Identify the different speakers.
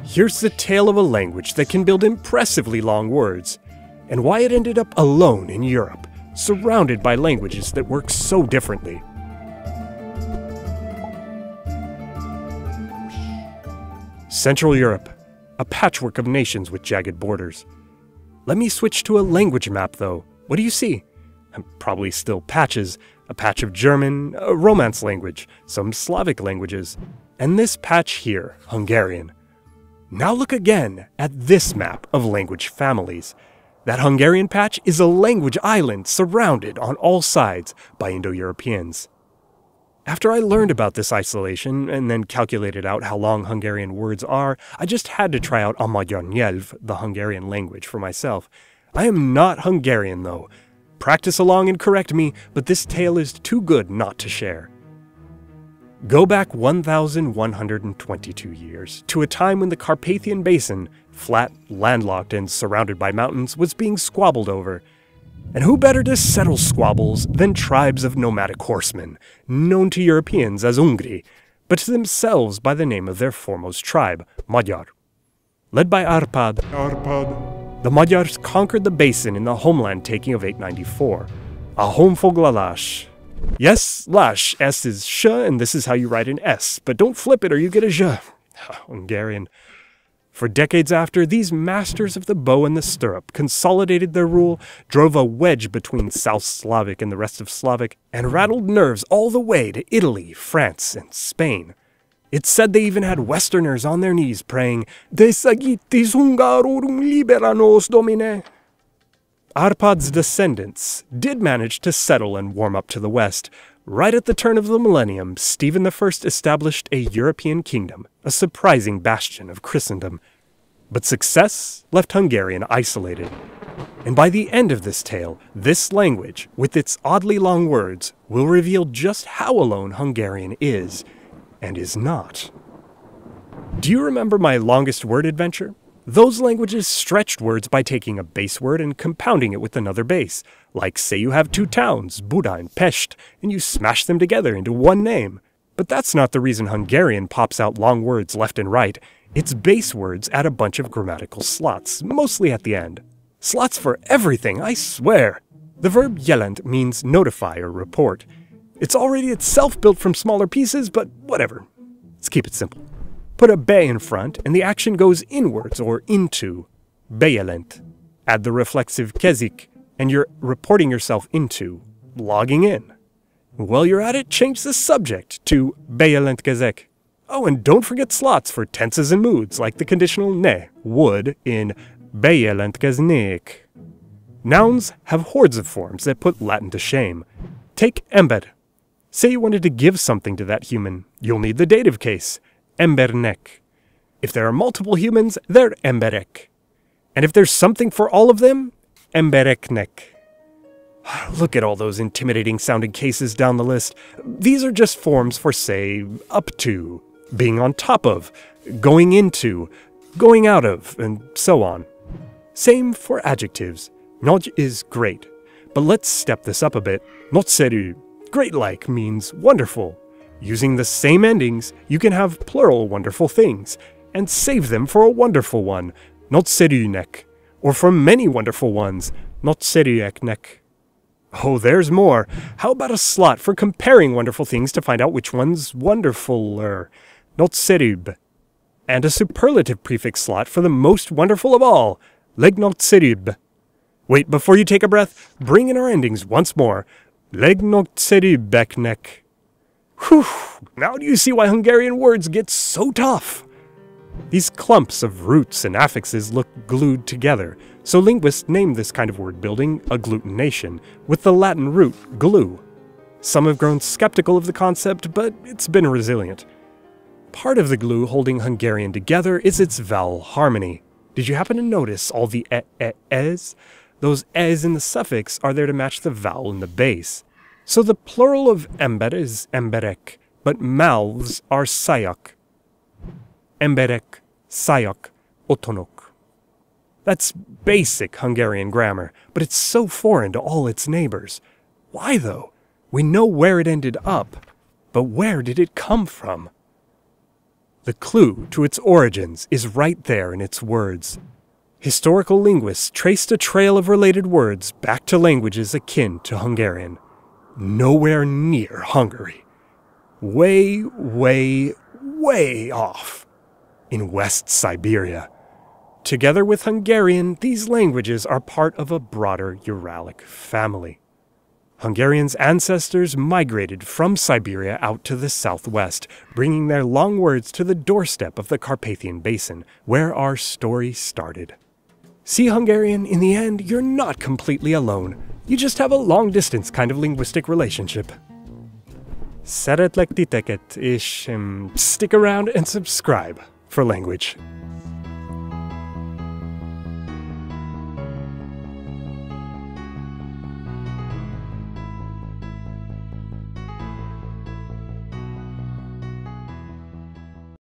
Speaker 1: Here's the tale of a language that can build impressively long words, and why it ended up alone in Europe, surrounded by languages that work so differently. Central Europe, a patchwork of nations with jagged borders. Let me switch to a language map though. What do you see? Probably still patches. A patch of German, a Romance language, some Slavic languages, and this patch here, Hungarian. Now look again at this map of language families. That Hungarian patch is a language island surrounded on all sides by Indo-Europeans. After I learned about this isolation and then calculated out how long Hungarian words are, I just had to try out a magyar nyelv, the Hungarian language, for myself. I am not Hungarian though. Practice along and correct me, but this tale is too good not to share. Go back 1,122 years, to a time when the Carpathian Basin, flat, landlocked, and surrounded by mountains, was being squabbled over. And who better to settle squabbles than tribes of nomadic horsemen, known to Europeans as ugri, but to themselves by the name of their foremost tribe, Magyar. Led by Árpád, the Magyars conquered the basin in the homeland taking of 894. A honfoglalás. Yes, lash, S is sh, and this is how you write an S, but don't flip it or you get a j. Hungarian. For decades after, these masters of the bow and the stirrup consolidated their rule, drove a wedge between South Slavic and the rest of Slavic, and rattled nerves all the way to Italy, France, and Spain. It's said they even had Westerners on their knees praying, De sagitis Hungarorum libera nos domine. Árpád's descendants did manage to settle and warm up to the west. Right at the turn of the millennium, Stephen I established a European kingdom, a surprising bastion of Christendom. But success left Hungarian isolated. And by the end of this tale, this language, with its oddly long words, will reveal just how alone Hungarian is, and is not. Do you remember my longest word adventure? Those languages stretched words by taking a base word and compounding it with another base. Like say you have two towns, Buda and Pest, and you smash them together into one name. But that's not the reason Hungarian pops out long words left and right. Its base words add a bunch of grammatical slots, mostly at the end. Slots for everything, I swear. The verb jelent means notify or report. It's already itself built from smaller pieces, but whatever. Let's keep it simple. Put a be in front, and the action goes inwards or into. Bejelent. Add the reflexive kezik, and you're reporting yourself into, logging in. While you're at it, change the subject to bejelent kezek. Oh, and don't forget slots for tenses and moods, like the conditional ne, would, in bejelent keznik. Nouns have hordes of forms that put Latin to shame. Take ember. Say you wanted to give something to that human. You'll need the dative case. Ember-ek. If there are multiple humans, they're ember-ek. And if there's something for all of them, ember-ek-nek. Look at all those intimidating sounding cases down the list. These are just forms for, say, up to, being on top of, going into, going out of, and so on. Same for adjectives. Nagy is great. But let's step this up a bit. Nagyszerű. Great-like means wonderful. Using the same endings, you can have plural wonderful things, and save them for a wonderful one, nagyszerűnek, or for many wonderful ones, nagyszerűeknek. Oh, there's more. How about a slot for comparing wonderful things to find out which one's wonderfuler, nagyszerűbb, and a superlative prefix slot for the most wonderful of all, legnagyszerűbb. Wait, before you take a breath, bring in our endings once more, legnagyszerűbbeknek. Whew, now do you see why Hungarian words get so tough? These clumps of roots and affixes look glued together, so linguists named this kind of word building agglutination, with the Latin root glue. Some have grown skeptical of the concept, but it's been resilient. Part of the glue holding Hungarian together is its vowel harmony. Did you happen to notice all the es? Those es in the suffix are there to match the vowel in the base. So the plural of ember is ember-ek, but mouths are szájak. Ember-ek, szájak, otonok. That's basic Hungarian grammar, but it's so foreign to all its neighbors. Why though? We know where it ended up, but where did it come from? The clue to its origins is right there in its words. Historical linguists traced a trail of related words back to languages akin to Hungarian. Nowhere near Hungary. Way, way, way off. In West Siberia. Together with Hungarian, these languages are part of a broader Uralic family. Hungarian's ancestors migrated from Siberia out to the southwest, bringing their long words to the doorstep of the Carpathian Basin, where our story started. See, Hungarian, in the end, you're not completely alone. You just have a long-distance kind of linguistic relationship. Szeretlek titeket, és stick around and subscribe for language.